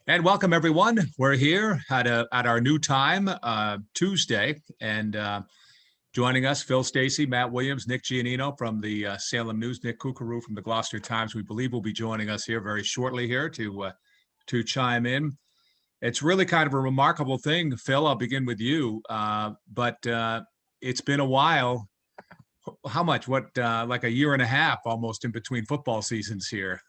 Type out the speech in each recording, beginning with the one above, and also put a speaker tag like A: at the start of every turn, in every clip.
A: And welcome everyone. We're here at our new time, Tuesday, and joining us, Phil Stacey, Matt Williams, Nick Giannino from the Salem News, Nick Kukaru from the Gloucester Times. We believe will be joining us here very shortly here to chime in. It's really kind of a remarkable thing, Phil. I'll begin with you, but it's been a while. How much? Like a year and a half, almost in between football seasons here.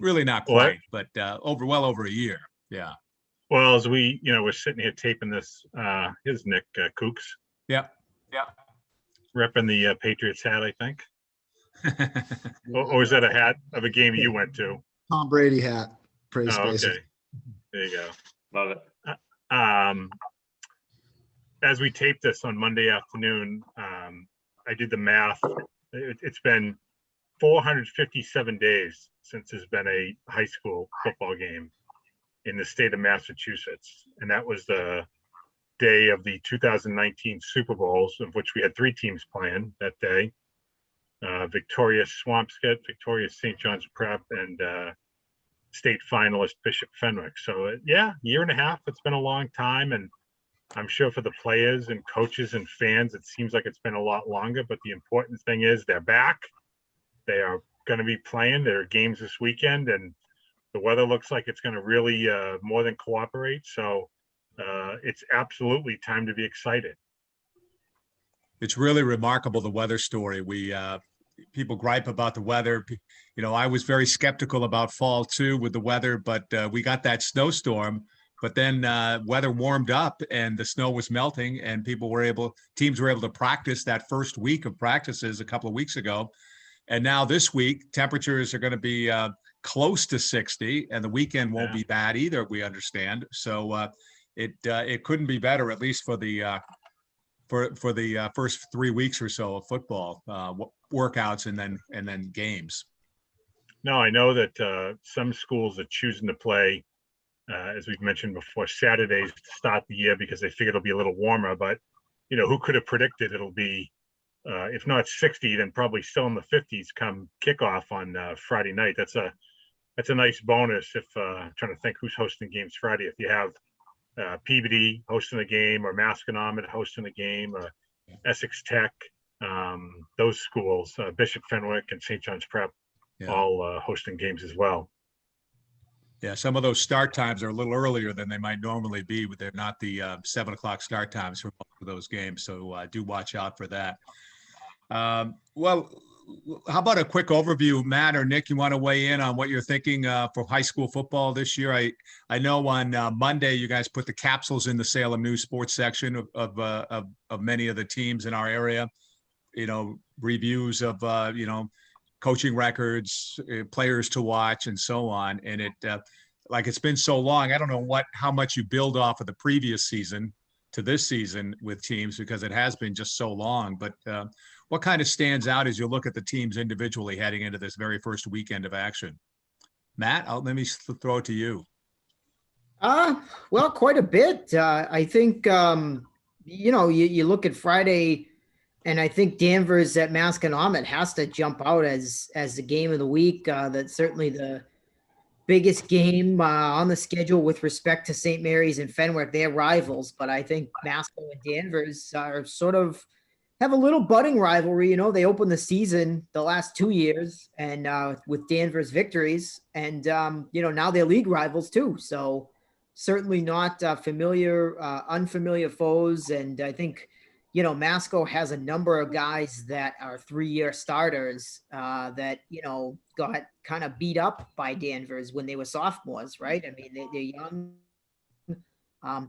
A: Really not
B: What?
A: quite, but well over a year. Yeah.
B: Well, as we're sitting here taping this, here's Nick Kooks.
A: Yeah.
B: Repping the Patriots hat, I think. or is that a hat of a game you went to?
C: Tom Brady hat. Praise space.
B: Okay. There you go.
D: Love it.
B: As we tape this on Monday afternoon, I did the math. It's been 457 days since there's been a high school football game in the state of Massachusetts. And that was the day of the 2019 Super Bowls, of which we had 3 teams playing that day. Victorious Swampscott, Victorious St. John's Prep, and state finalist Bishop Fenwick. So yeah, year and a half. It's been a long time. And I'm sure for the players and coaches and fans, it seems like it's been a lot longer. But the important thing is they're back. They are going to be playing their games this weekend, and the weather looks like it's going to really more than cooperate. So it's absolutely time to be excited.
A: It's really remarkable, the weather story. People gripe about the weather. I was very skeptical about fall too with the weather, but we got that snowstorm. But then weather warmed up and the snow was melting, and teams were able to practice that first week of practices a couple of weeks ago. And now this week, temperatures are going to be close to 60, and the weekend won't be bad either, we understand. So it couldn't be better, at least for the first 3 weeks or so of football workouts and then games.
B: No, I know that some schools are choosing to play, as we've mentioned before, Saturdays to start the year because they figure it'll be a little warmer. But who could have predicted it'll be? If not 60, then probably still in the 50s come kickoff on Friday night. That's a nice bonus. If I'm trying to think who's hosting games Friday. If you have Peabody hosting a game, or Masconomet hosting a game, or Essex Tech, those schools, Bishop Fenwick and St. John's Prep, all hosting games as well.
A: Yeah, some of those start times are a little earlier than they might normally be, but they're not the 7 o'clock start times for both of those games. So do watch out for that. Well, how about a quick overview, Matt or Nick? You want to weigh in on what you're thinking for high school football this year? I know on Monday you guys put the capsules in the Salem News Sports section of many of the teams in our area. Reviews of coaching records, players to watch, and so on. And it's been so long. I don't know how much you build off of the previous season to this season with teams, because it has been just so long. But what kind of stands out as you look at the teams individually heading into this very first weekend of action? Matt, let me throw it to you.
E: Well, quite a bit. I think, you look at Friday, and I think Danvers at Masconomet has to jump out as the game of the week. That's certainly the biggest game on the schedule with respect to St. Mary's and Fenwick. They're rivals, but I think Masco and Danvers are sort of have a little budding rivalry. They opened the season the last 2 years and with Danvers victories, and now they're league rivals too. So certainly not unfamiliar foes. And I think Masco has a number of guys that are 3-year starters that got kind of beat up by Danvers when they were sophomores, right? I mean, they're young.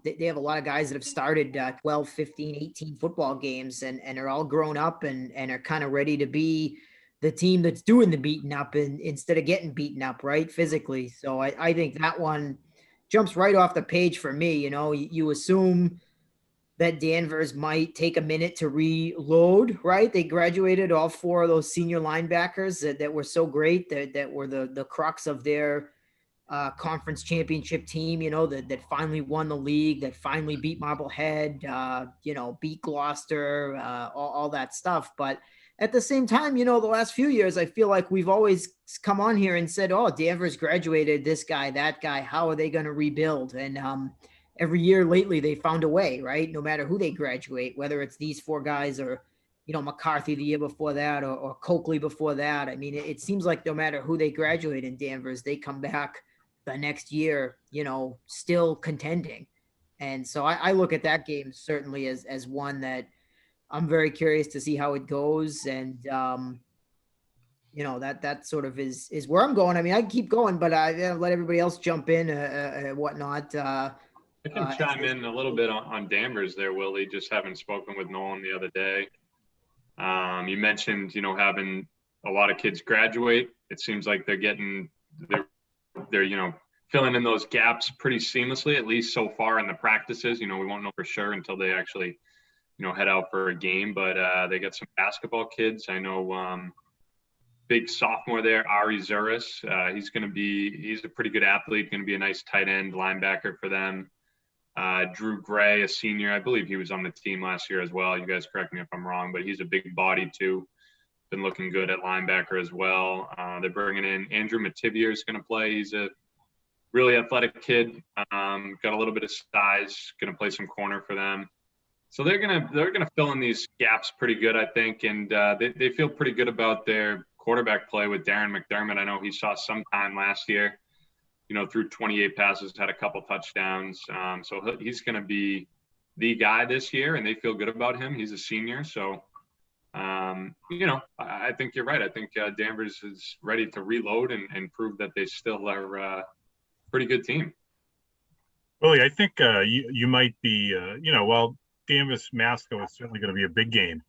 E: They have a lot of guys that have started 12, 15, 18 football games and are all grown up and are kind of ready to be the team that's doing the beating up instead of getting beaten up, right, physically. So I think that one jumps right off the page for me. You assume that Danvers might take a minute to reload, right? They graduated all 4 of those senior linebackers that were so great, that were the crux of their conference championship team, that finally won the league, that finally beat Marblehead, beat Gloucester, all that stuff. But at the same time, the last few years, I feel like we've always come on here and said, oh, Danvers graduated this guy, that guy. How are they going to rebuild? And every year lately, they found a way, right? No matter who they graduate, whether it's these four guys or, McCarthy the year before that or Coakley before that. I mean, it seems like no matter who they graduate in Danvers, they come back the next year, still contending. And so I look at that game certainly as one that I'm very curious to see how it goes. And, that sort of is where I'm going. I mean, I keep going, but I let everybody else jump in and whatnot.
D: I can chime in a little bit on Danvers there, Willie, just having spoken with Nolan the other day. You mentioned, having a lot of kids graduate. It seems like they're filling in those gaps pretty seamlessly, at least so far in the practices. We won't know for sure until they actually, head out for a game, but they got some basketball kids. I know big sophomore there, Ari Zuris. He's a pretty good athlete, going to be a nice tight end linebacker for them. Drew Gray, a senior, I believe he was on the team last year as well. You guys correct me if I'm wrong, but he's a big body too. Been looking good at linebacker as well. They're bringing in Andrew Mativier is going to play. He's a really athletic kid. Got a little bit of size. Going to play some corner for them. So they're gonna fill in these gaps pretty good, I think, and they feel pretty good about their quarterback play with Darren McDermott. I know he saw some time last year. Through 28 passes, had a couple touchdowns. So he's going to be the guy this year, and they feel good about him. He's a senior. So, I think you're right. I think Danvers is ready to reload and prove that they still are a pretty good team.
B: Willie, I think you might be, while Danvers Masco is certainly going to be a big game,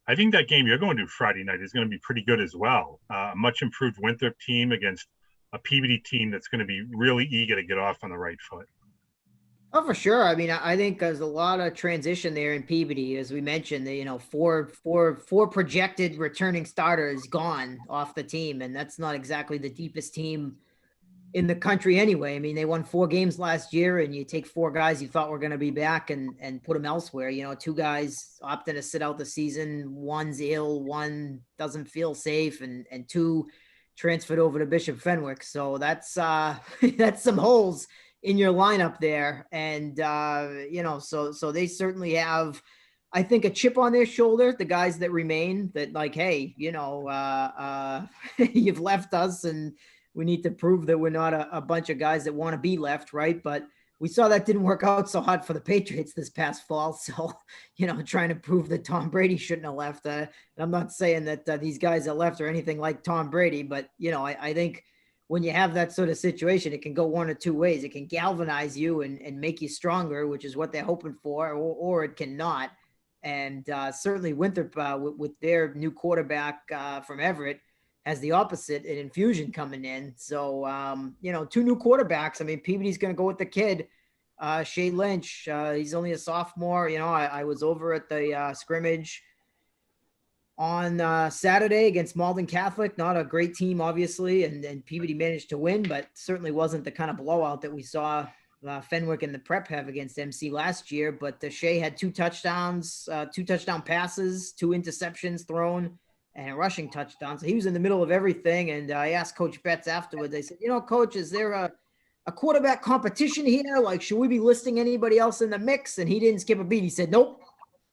B: I think that game you're going to Friday night is going to be pretty good as well. Much improved Winthrop team against a Peabody team that's going to be really eager to get off on the right foot.
E: Oh, for sure. I mean, I think there's a lot of transition there in Peabody, as we mentioned. Four projected returning starters gone off the team, and that's not exactly the deepest team in the country anyway. I mean, they won 4 games last year, and you take 4 guys you thought were going to be back and put them elsewhere. 2 guys opting to sit out the season. One's ill, one doesn't feel safe, and 2 transferred over to Bishop Fenwick. So that's that's some holes in your lineup there. And, so they certainly have, I think, a chip on their shoulder, the guys that remain, that like, hey, you've left us and we need to prove that we're not a bunch of guys that want to be left. Right. But we saw that didn't work out so hot for the Patriots this past fall. So, trying to prove that Tom Brady shouldn't have left. And I'm not saying that these guys that left are anything like Tom Brady, but, I think when you have that sort of situation, it can go one or two ways. It can galvanize you and make you stronger, which is what they're hoping for, or it cannot. And certainly Winthrop with their new quarterback from Everett has the opposite, an infusion coming in. So, 2 new quarterbacks. I mean, Peabody's going to go with the kid, Shay Lynch. He's only a sophomore. I was over at the scrimmage on Saturday against Malden Catholic. Not a great team, obviously, and Peabody managed to win, but certainly wasn't the kind of blowout that we saw Fenwick and the Prep have against MC last year. But Shay had 2 touchdowns, 2 touchdown passes, 2 interceptions thrown, and a rushing touchdown. So he was in the middle of everything. And I asked Coach Betts afterwards, I said, Coach, is there a quarterback competition here? Like, should we be listing anybody else in the mix? And he didn't skip a beat. He said, nope.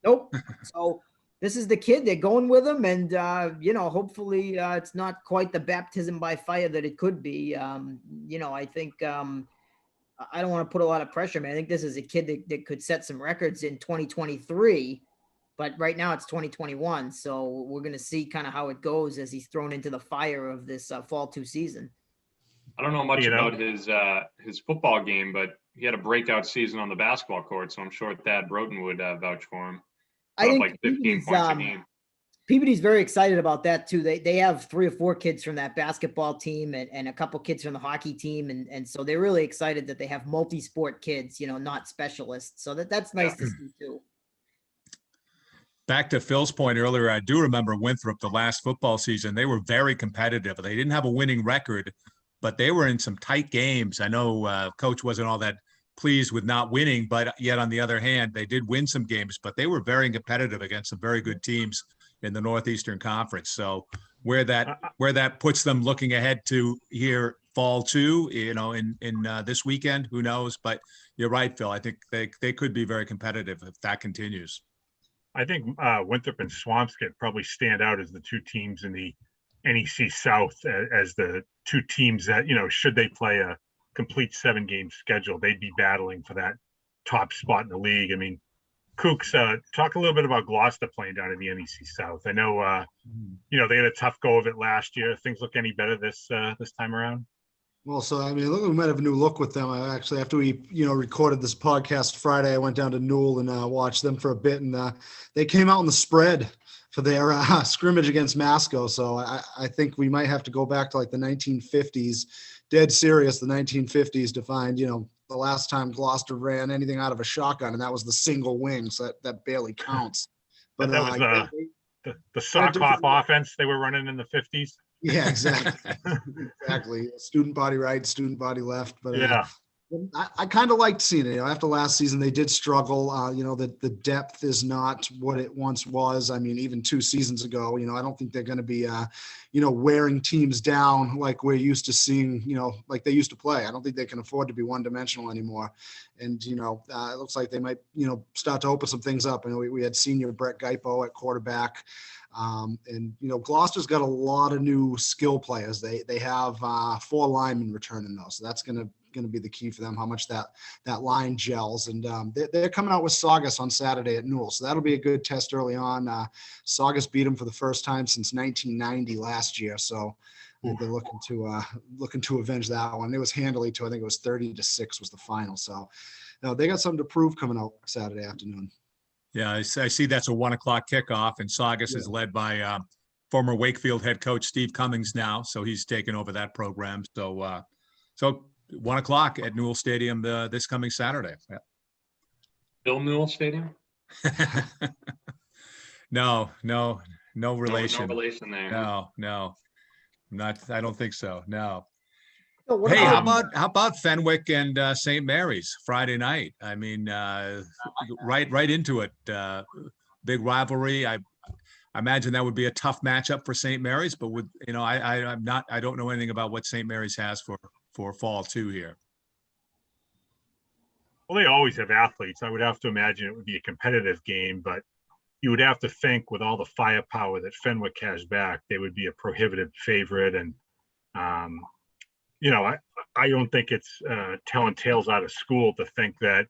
E: So this is the kid. They're going with him. And, hopefully it's not quite the baptism by fire that it could be. I think I don't want to put a lot of pressure, man. I think this is a kid that could set some records in 2023. But right now it's 2021, so we're going to see kind of how it goes as he's thrown into the fire of this fall 2 season.
D: I don't know much about his football game, but he had a breakout season on the basketball court, so I'm sure Thad Broughton would vouch for him.
E: I think
D: like 15 points a game.
E: Peabody's very excited about that too. They have 3 or 4 kids from that basketball team and a couple kids from the hockey team, and so they're really excited that they have multi-sport kids, not specialists. So that's nice to see too.
A: Back to Phil's point earlier, I do remember Winthrop the last football season. They were very competitive. They didn't have a winning record, but they were in some tight games. I know Coach wasn't all that pleased with not winning, but yet on the other hand, they did win some games, but they were very competitive against some very good teams in the Northeastern Conference. So where that puts them looking ahead to here fall two, in this weekend, who knows? But you're right, Phil. I think they could be very competitive if that continues.
B: I think Winthrop and Swampscott probably stand out as the two teams in the NEC South as the two teams that, should they play a complete 7-game schedule, they'd be battling for that top spot in the league. I mean, Kooks, talk a little bit about Gloucester playing down in the NEC South. I know, they had a tough go of it last year. Things look any better this time around?
C: Well, so I mean, we might have a new look with them. I actually, after we, recorded this podcast Friday, I went down to Newell and watched them for a bit, and they came out in the spread for their scrimmage against Masco. So I think we might have to go back to like the 1950s, dead serious, the 1950s to find, the last time Gloucester ran anything out of a shotgun, and that was the single wing, so that barely counts.
B: But that was the sock hop offense they were running in the 50s.
C: Yeah, exactly. Exactly. Student body right, student body left. But
B: yeah,
C: I kind of liked seeing it. After last season, they did struggle. The depth is not what it once was. I mean, even 2 seasons ago, I don't think they're going to be, wearing teams down like we're used to seeing, like they used to play. I don't think they can afford to be one-dimensional anymore. And, it looks like they might, start to open some things up. We had senior Brett Gaipo at quarterback. Gloucester's got a lot of new skill players. They have 4 linemen returning though, so that's going to be the key for them, how much that line gels. And they're coming out with Saugus on Saturday at Newell, so that'll be a good test early on. Saugus beat them for the first time since 1990 last year, so they're looking to avenge that one. It was handily too. I think it was 30-6 was the final. So they got something to prove coming out Saturday afternoon.
A: Yeah, I see that's a 1:00 kickoff, and Saugus is led by former Wakefield head coach Steve Cummings now, so he's taken over that program. So 1:00 at Newell Stadium this coming Saturday. Yeah.
D: Bill Newell Stadium?
A: No relation.
D: No relation there.
A: No, not. I don't think so. No.
E: So
A: Hey, how about Fenwick and St. Mary's Friday night? I mean, right into it. Big rivalry. I imagine that would be a tough matchup for St. Mary's, but I don't know anything about what St. Mary's has for fall 2 here.
B: Well, they always have athletes. I would have to imagine it would be a competitive game, but you would have to think with all the firepower that Fenwick has back, they would be a prohibitive favorite. And, I don't think it's telling tales out of school to think that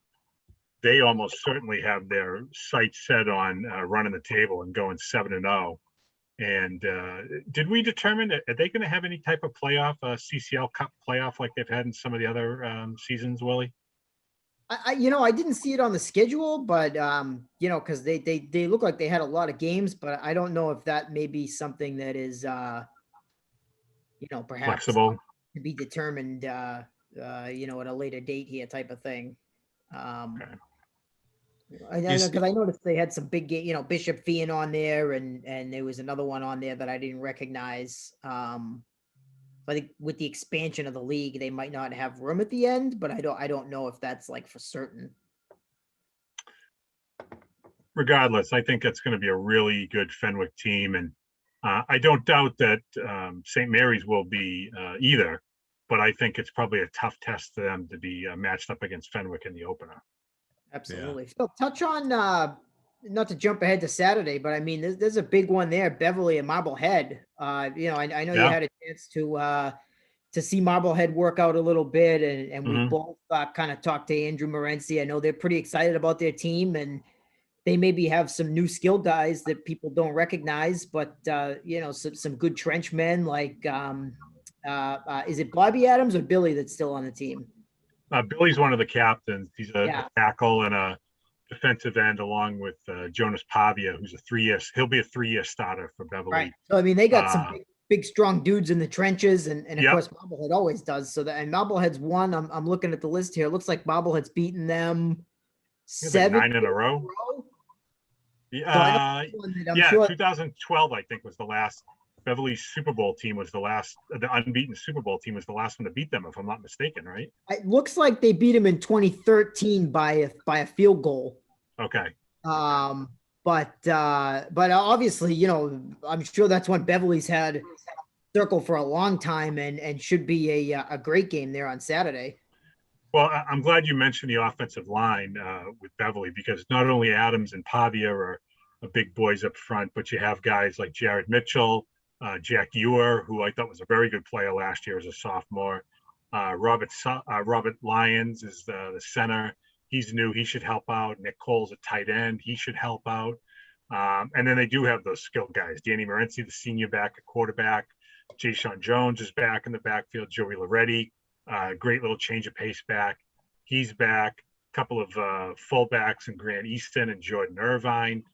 B: they almost certainly have their sights set on running the table and going 7-0. And did we determine, are they going to have any type of playoff, CCL Cup playoff like they've had in some of the other seasons, Willie?
E: I didn't see it on the schedule, but because they look like they had a lot of games, but I don't know if that may be something that is perhaps
B: flexible
E: to be determined at a later date here type of thing.
B: Okay.
E: Because I noticed they had some big game, Bishop Fian on there, and there was another one on there that I didn't recognize. I think with the expansion of the league, they might not have room at the end, but I don't know if that's like for certain.
B: Regardless, I think it's going to be a really good Fenwick team, and I don't doubt that St. Mary's will be either. But I think it's probably a tough test for them to be matched up against Fenwick in the opener.
E: Absolutely. Yeah. So touch on, not to jump ahead to Saturday, but I mean, there's a big one there, Beverly and Marblehead. I know you had a chance to see Marblehead work out a little bit, and we both kind of talked to Andrew Morency. I know they're pretty excited about their team, and they maybe have some new skill guys that people don't recognize, but some good trench men like, is it Bobby Adams or Billy that's still on the team?
B: Billy's one of the captains. He's a tackle and a defensive end, along with Jonas Pavia, who's he'll be a 3-year starter for Beverly.
E: Right. So, I mean, they got some big, strong dudes in the trenches, and of course, Marblehead always does. So, and Marblehead's won. I'm looking at the list here. It looks like Marblehead's beaten them 7
B: 9 in a row.
E: Yeah,
B: sure 2012, I think, was the last. Beverly's Super Bowl team was the unbeaten Super Bowl team was the last one to beat them, if I'm not mistaken, right?
E: It looks like they beat him in 2013 by a field goal.
B: Okay.
E: But But obviously, you know, I'm sure that's one Beverly's had circle for a long time, and should be a great game there on Saturday.
B: Well, I'm glad you mentioned the offensive line with Beverly, because not only Adams and Pavia are big boys up front, but you have guys like Jared Mitchell, Jack Ewer, who I thought was a very good player last year as a sophomore. Robert Lyons is the center. He's new. He should help out. Nick Cole's a tight end. He should help out. And then they do have those skilled guys. Danny Morency, the senior back at quarterback. Jay Sean Jones is back in the backfield. Joey Loretti, great little change of pace back. He's back. A couple of fullbacks in Grant Easton and Jordan Irvine.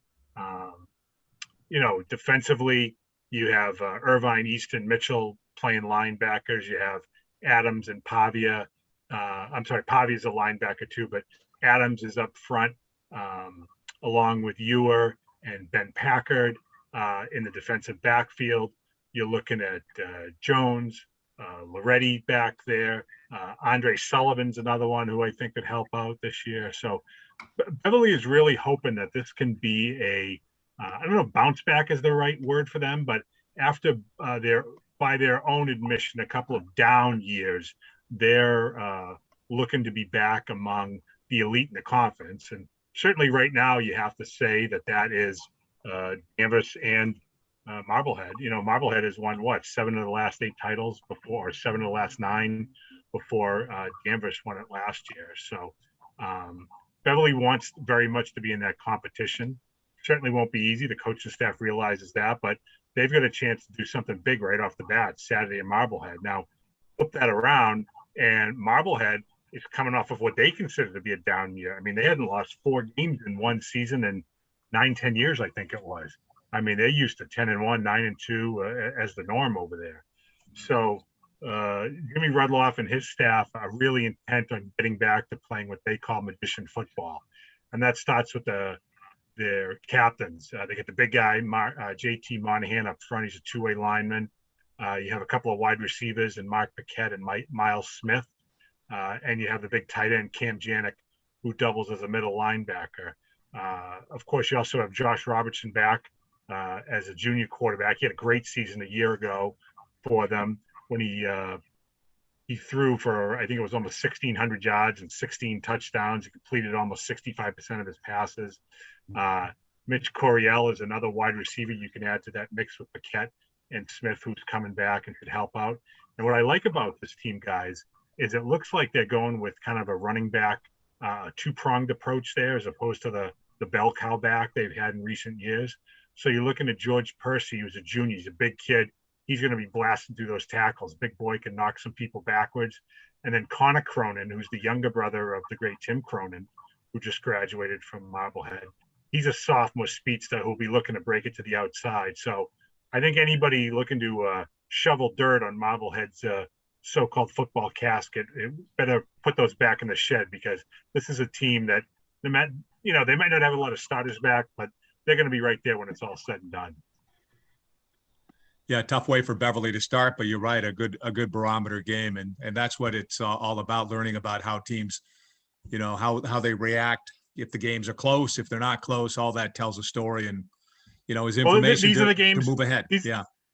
B: You know, defensively, you have Irvine, Easton, Mitchell playing linebackers. You have Adams and Pavia. I'm sorry, Pavia's a linebacker too, but Adams is up front, along with Ewer and Ben Packard in the defensive backfield. You're looking at Jones, Loretti back there. Andre Sullivan's another one who I think could help out this year. So Beverly is really hoping that this can be I don't know, bounce back is the right word for them, but after by their own admission, a couple of down years, they're looking to be back among the elite in the conference. And certainly right now, you have to say that is Danvers and Marblehead. You know, Marblehead has won 7 of the last 8 titles before, or 7 of the last 9 before Danvers won it last year. So Beverly wants very much to be in that competition. Certainly won't be easy. The coaching staff realizes that, but they've got a chance to do something big right off the bat Saturday in Marblehead. Now, flip that around, and Marblehead is coming off of what they consider to be a down year. I mean, they hadn't lost 4 games in one season in 9-10 years, I think it was. I mean, they're used to 10-1, 9-2 as the norm over there. So Jimmy Rudloff and his staff are really intent on getting back to playing what they call magician football. And that starts with their captains. They get the big guy, JT Monahan up front. He's a two-way lineman. You have a couple of wide receivers and Mark Paquette and Miles Smith. And you have the big tight end, Cam Janik, who doubles as a middle linebacker. Of course, you also have Josh Robertson back as a junior quarterback. He had a great season a year ago for them when he threw for, I think it was almost 1,600 yards and 16 touchdowns. He completed almost 65% of his passes. Mitch Coryell is another wide receiver you can add to that mix with Paquette and Smith, who's coming back and could help out. And what I like about this team, guys, is it looks like they're going with kind of a running back, two-pronged approach there, as opposed to the bell cow back they've had in recent years. So you're looking at George Percy, who's a junior. He's a big kid. He's going to be blasting through those tackles. Big boy, can knock some people backwards. And then Connor Cronin, who's the younger brother of the great Tim Cronin, who just graduated from Marblehead. He's a sophomore speedster who'll be looking to break it to the outside. So I think anybody looking to shovel dirt on Marblehead's so-called football casket, it better put those back in the shed, because this is a team that they might not have a lot of starters back, but they're going to be right there when it's all said and done.
A: Yeah, tough way for Beverly to start, but you're right, a good barometer game, and that's what it's all about, learning about how teams, you know, how they react if the games are close, if they're not close. All that tells a story, and you know, is information
B: these are the games,
A: to move ahead.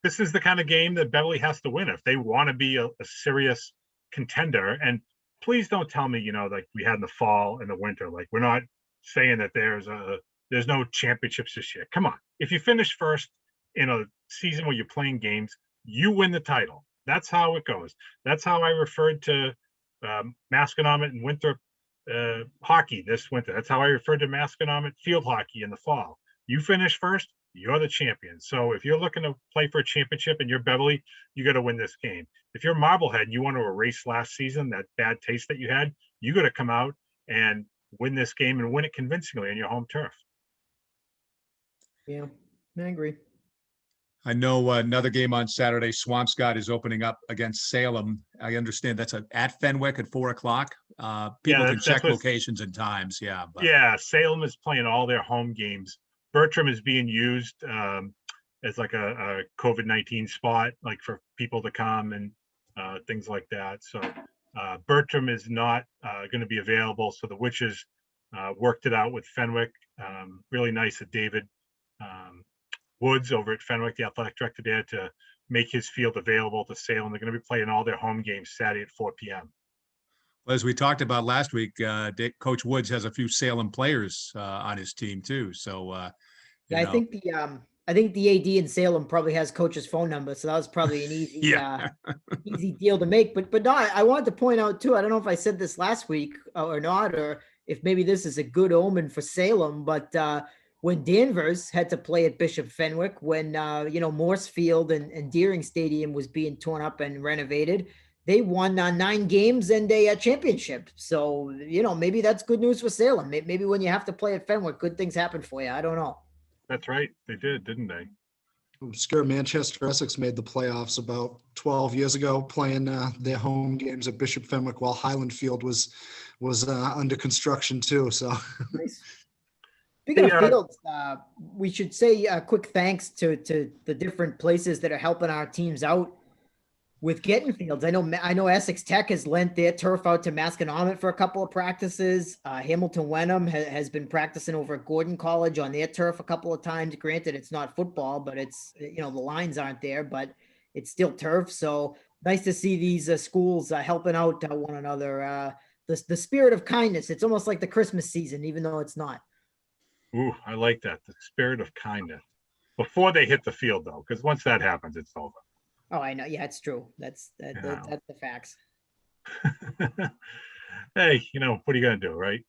B: This is the kind of game that Beverly has to win if they want to be a serious contender. And please don't tell me, you know, like we had in the fall and the winter, like we're not saying that there's no championships this year. Come on, if you finish first in a season where you're playing games, you win the title. That's how it goes. That's how I referred to Masconomet and Winthrop hockey this winter. That's how I referred to Masconomet field hockey in the fall. You finish first, you're the champion. So if you're looking to play for a championship and you're Beverly, you got to win this game. If you're Marblehead and you want to erase last season, that bad taste that you had, you got to come out and win this game and win it convincingly on your home turf.
E: Yeah, I agree.
A: I know another game on Saturday, Swampscott is opening up against Salem. I understand that's at Fenwick at 4:00. People can check locations and times. Yeah.
B: Yeah. Salem is playing all their home games. Bertram is being used as like a COVID-19 spot, like for people to come and things like that. So Bertram is not going to be available. So the Witches worked it out with Fenwick. Really nice that David Woods over at Fenwick, the athletic director there, to make his field available to Salem. They're going to be playing all their home games Saturday at 4 p.m.
A: Well, as we talked about last week, Coach Woods has a few Salem players on his team too. So,
E: yeah, I think the AD in Salem probably has Coach's phone number, so that was probably an easy easy deal to make. But no, I wanted to point out too. I don't know if I said this last week or not, or if maybe this is a good omen for Salem. But when Danvers had to play at Bishop Fenwick, when Morse Field and Deering Stadium was being torn up and renovated, they won 9 games and a championship. So maybe that's good news for Salem. Maybe when you have to play at Fenwick, good things happen for you. I don't know.
B: That's right. They did, didn't they?
C: Obscure Manchester Essex made the playoffs about 12 years ago, playing their home games at Bishop Fenwick while Highland Field was under construction too. So,
E: nice. Speaking of fields, we should say a quick thanks to the different places that are helping our teams out with getting fields. I know Essex Tech has lent their turf out to Masconomet for a couple of practices. Hamilton Wenham has been practicing over at Gordon College on their turf a couple of times. Granted, it's not football, but it's, the lines aren't there, but it's still turf. So nice to see these schools helping out one another. The spirit of kindness. It's almost like the Christmas season, even though it's not.
B: Ooh, I like that. The spirit of kindness. Before they hit the field, though, because once that happens, it's over.
E: Oh, I know. Yeah, it's true. That's the facts.
B: Hey, what are you going to do, right?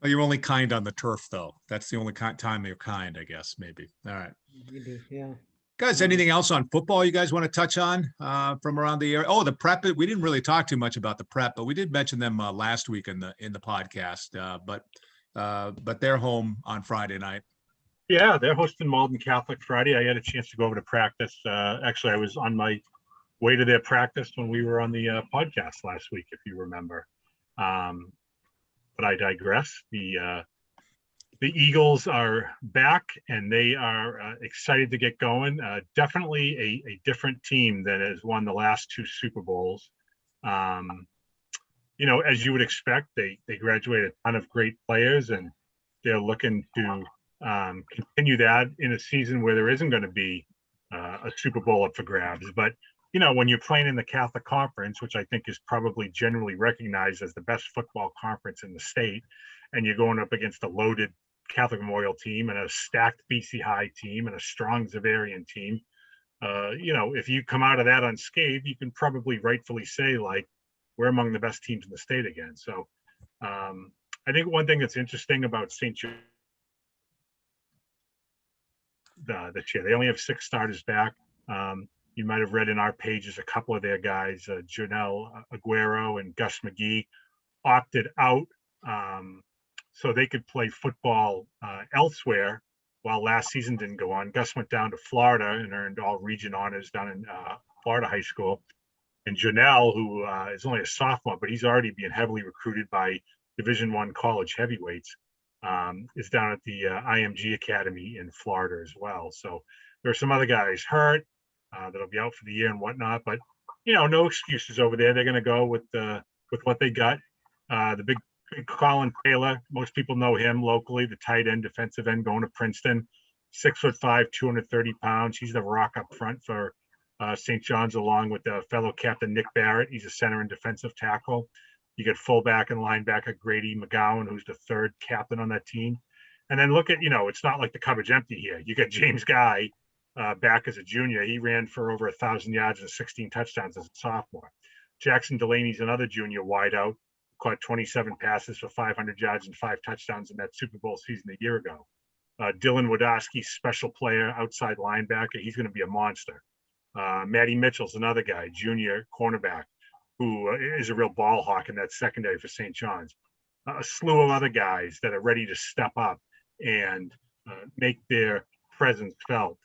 A: Well, you're only kind on the turf, though. That's the only time you're kind, I guess, maybe. All right.
E: Maybe, yeah.
A: Guys, anything else on football you guys want to touch on from around the area? Oh, the prep. We didn't really talk too much about the prep, but we did mention them last week in the podcast. But they're home on Friday night.
B: Yeah, they're hosting Malden Catholic Friday. I had a chance to go over to practice. Actually, I was on my way to their practice when we were on the podcast last week, if you remember. But I digress. The Eagles are back, and they are excited to get going. Definitely a different team that has won the last 2 Super Bowls. As you would expect, they graduated a ton of great players, and they're looking to continue that in a season where there isn't going to be a Super Bowl up for grabs. But, when you're playing in the Catholic Conference, which I think is probably generally recognized as the best football conference in the state, and you're going up against a loaded Catholic Memorial team and a stacked BC High team and a strong Xaverian team, if you come out of that unscathed, you can probably rightfully say, like, we're among the best teams in the state again. So I think one thing that's interesting about St. Joe this year, they only have 6 starters back. You might have read in our pages a couple of their guys, Janelle Aguero and Gus McGee, opted out so they could play football elsewhere while last season didn't go on. Gus went down to Florida and earned all region honors down in Florida high school. And Janelle, who is only a sophomore, but he's already being heavily recruited by Division I college heavyweights, is down at the IMG Academy in Florida as well. So there are some other guys hurt that'll be out for the year and whatnot, but no excuses over there. They're going to go with what they got. The big Colin Taylor, most people know him locally, the tight end, defensive end, going to Princeton, 6'5", 230 pounds. He's the rock up front for St. John's, along with the fellow captain Nick Barrett. He's a center and defensive tackle. You get fullback and linebacker Grady McGowan, who's the 3rd captain on that team. And then look at, it's not like the cupboard's empty here. You got James Guy back as a junior. He ran for over 1,000 yards and 16 touchdowns as a sophomore. Jackson Delaney's another junior wideout, caught 27 passes for 500 yards and 5 touchdowns in that Super Bowl season a year ago. Dylan Wadowski, special player, outside linebacker. He's going to be a monster. Matty Mitchell's another guy, junior cornerback, who is a real ball hawk in that secondary for St. John's. A slew of other guys that are ready to step up and make their presence felt.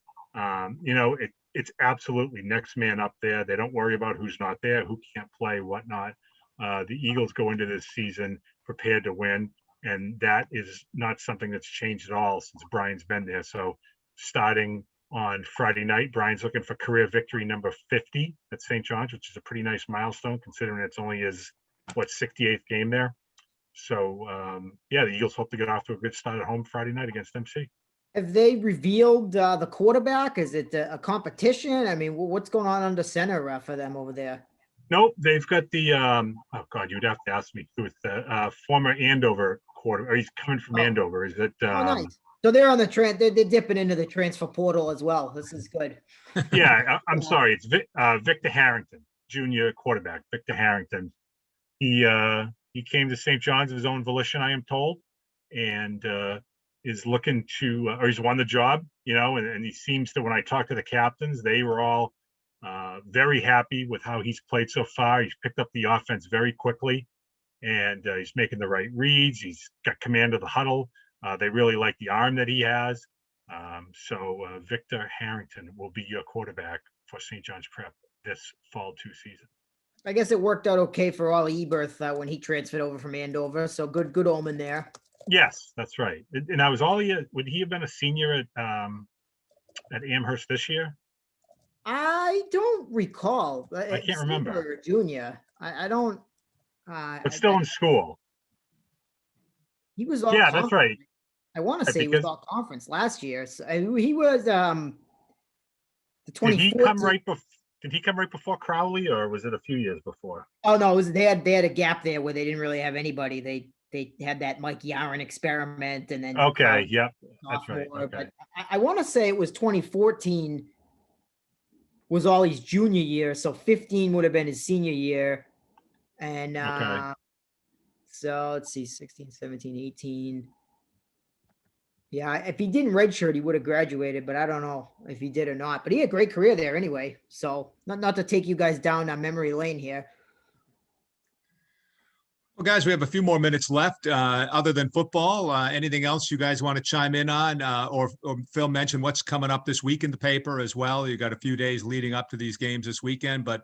B: It's absolutely next man up there. They don't worry about who's not there, who can't play, whatnot. The Eagles go into this season prepared to win, and that is not something that's changed at all since Brian's been there. So starting on Friday night, Brian's looking for career victory number 50 at St. John's, which is a pretty nice milestone considering it's only his 68th game there. So the Eagles hope to get off to a good start at home Friday night against MC.
E: Have they revealed the quarterback? Is it a competition? I mean, what's going on under center for them over there?
B: Nope, they've got the oh God, you'd have to ask me with the former Andover quarter. Or he's coming from Andover. Is it?
E: Nice. So they're on the they're dipping into the transfer portal as well. This is good.
B: Yeah, I'm sorry. It's Victor Harrington, junior quarterback. Victor Harrington. He came to St. John's of his own volition, I am told, and is looking to, or he's won the job, and he seems to, when I talked to the captains, they were all very happy with how he's played so far. He's picked up the offense very quickly, and he's making the right reads. He's got command of the huddle. They really like the arm that he has. So Victor Harrington will be your quarterback for St. John's Prep this fall 2 season.
E: I guess it worked out okay for Ollie Eberth when he transferred over from Andover. So good omen there.
B: Yes, that's right. And I was would he have been a senior at Amherst this year?
E: I don't recall.
B: I can't remember.
E: Junior. I don't.
B: But still in school.
E: He was all.
B: Yeah, that's right.
E: I want to say he was all conference last year. So he was the 2014. Did he come right before Crowley, or was it a few years before? Oh no, they had a gap there where they didn't really have anybody. They had that Mike Yaron experiment, and then
B: okay, yep, that's right. Okay.
E: But I want to say it was 2014 was Ollie's junior year, so 15 would have been his senior year, and so let's see, 16, 17, 18. Yeah, if he didn't redshirt, he would have graduated, but I don't know if he did or not. But he had a great career there anyway. So not to take you guys down memory lane here.
A: Well, guys, we have a few more minutes left. Other than football, anything else you guys want to chime in on? Or Phil mentioned what's coming up this week in the paper as well. You got a few days leading up to these games this weekend. But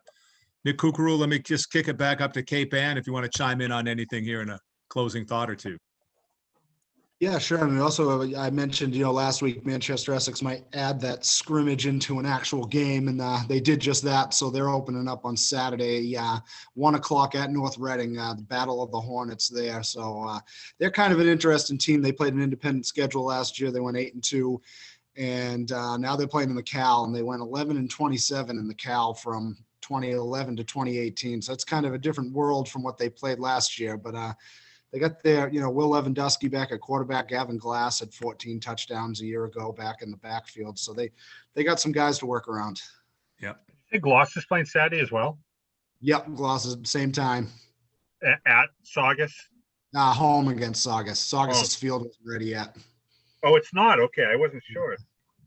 A: Nick Kukuru, let me just kick it back up to Cape Ann if you want to chime in on anything here in a closing thought or two.
C: Yeah, sure. And also, I mentioned, last week, Manchester Essex might add that scrimmage into an actual game, and they did just that. So they're opening up on Saturday, 1:00 at North Reading, the Battle of the Hornets there. So they're kind of an interesting team. They played an independent schedule last year. They went 8-2, and now they're playing in the Cal, and they went 11-27 in the Cal from 2011 to 2018. So it's kind of a different world from what they played last year, but they got their, Will Lewandowski back at quarterback. Gavin Glass had 14 touchdowns a year ago back in the backfield. So they got some guys to work around.
A: Yep.
B: I think Gloucester's playing Saturday as well.
C: Yep, Gloucester, same time.
B: At Saugus?
C: Home against Saugus. Saugus's field wasn't ready yet.
B: Oh, it's not? Okay, I wasn't sure.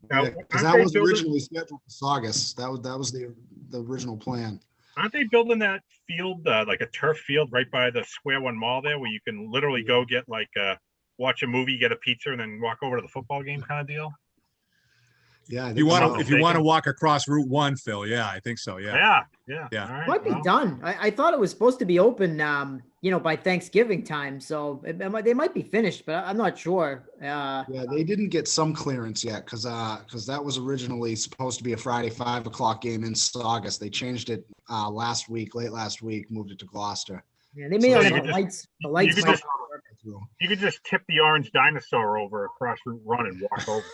C: Because that was originally scheduled for Saugus. That was the original plan.
B: Aren't they building that field, like a turf field right by the Square One Mall there, where you can literally go get watch a movie, get a pizza, and then walk over to the football game kind of deal?
C: Yeah.
A: If you want to walk across Route 1, Phil, yeah, I think so. Yeah.
B: Yeah.
A: Yeah.
B: All right,
E: Might be done. I thought it was supposed to be open, by Thanksgiving time. So they might be finished, but I'm not sure.
C: Yeah, they didn't get some clearance yet because that was originally supposed to be a Friday 5:00 game in Saugus. They changed it late last week, moved it to Gloucester.
E: Yeah, they made the lights. The lights.
B: You could just tip the orange dinosaur over across Route 1 and walk over.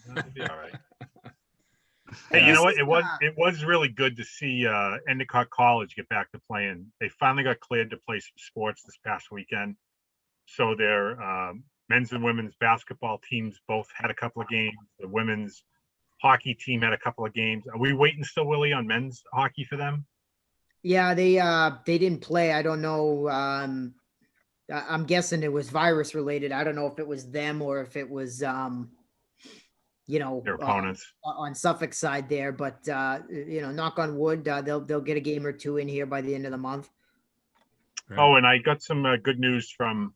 B: That'll be all right. Hey, you know what? It was really good to see Endicott College get back to playing. They finally got cleared to play some sports this past weekend. So their men's and women's basketball teams both had a couple of games. The women's hockey team had a couple of games. Are we waiting still, Willie, on men's hockey for them?
E: Yeah, they didn't play. I don't know. I'm guessing it was virus related. I don't know if it was them or if it was
B: their opponents
E: on Suffolk's side there, but knock on wood, they'll get a game or two in here by the end of the month.
A: Right.
B: Oh, and I got some good news from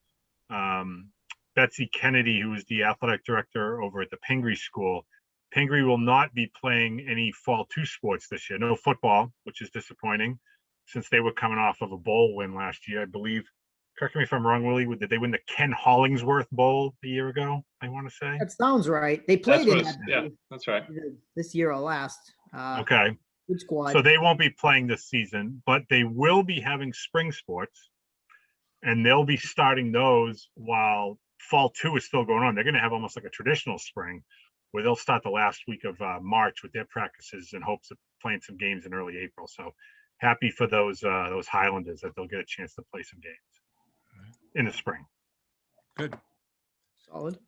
B: Betsy Kennedy, who is the athletic director over at the Pingree School. Pingree will not be playing any fall 2 sports this year. No football, which is disappointing since they were coming off of a bowl win last year. I believe, correct me if I'm wrong, Willie, did they win the Ken Hollingsworth Bowl a year ago, I want to say?
E: That sounds right. They played
D: that's right.
E: This year or last.
B: Okay.
E: Good squad.
B: So they won't be playing this season, but they will be having spring sports, and they'll be starting those while fall 2 is still going on. They're going to have almost like a traditional spring where they'll start the last week of March with their practices in hopes of playing some games in early April. So happy for those Highlanders that they'll get a chance to play some games in the spring.
A: Good.
E: Solid.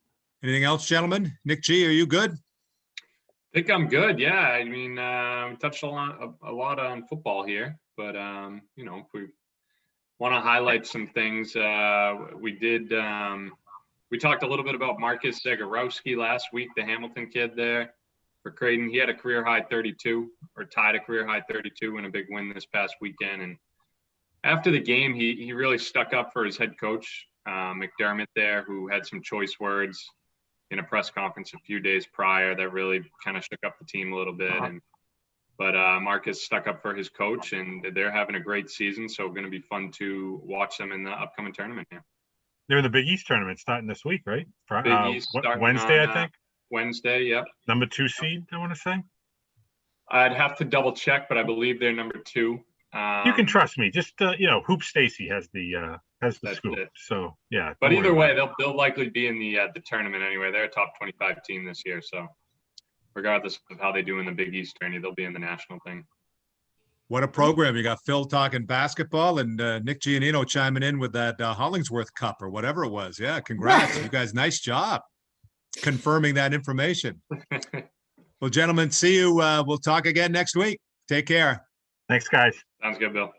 A: Anything else, gentlemen? Nick G, are you good?
D: I think I'm good. Yeah. I mean, we touched a lot on football here, but you know, if we want to highlight some things, we talked a little bit about Marcus Zagarowski last week, the Hamilton kid there for Creighton. He had a career high 32 or tied a career high 32 in a big win this past weekend. And after the game, he really stuck up for his head coach, McDermott there, who had some choice words in a press conference a few days prior that really kind of shook up the team a little bit. But Marcus stuck up for his coach, and they're having a great season. So going to be fun to watch them in the upcoming tournament here.
B: They're in the Big East tournament starting this week, right?
D: Big East
B: Wednesday,
D: on,
B: I think.
D: Wednesday, yep.
B: Number 2 seed, I want to say.
D: I'd have to double check, but I believe they're number 2.
B: You can trust me. Just Hoop Stacy has the scoop.
D: It.
B: So yeah.
D: But either way, they'll likely be in the tournament anyway. They're a top 25 team this year, so regardless of how they do in the Big East tourney, they'll be in the national thing.
A: What a program. You got Phil talking basketball and Nick Giannino chiming in with that Hollingsworth Cup or whatever it was. Yeah, congrats. You guys, nice job confirming that information. Well, gentlemen, see you. We'll talk again next week. Take care.
B: Thanks, guys.
D: Sounds good, Bill.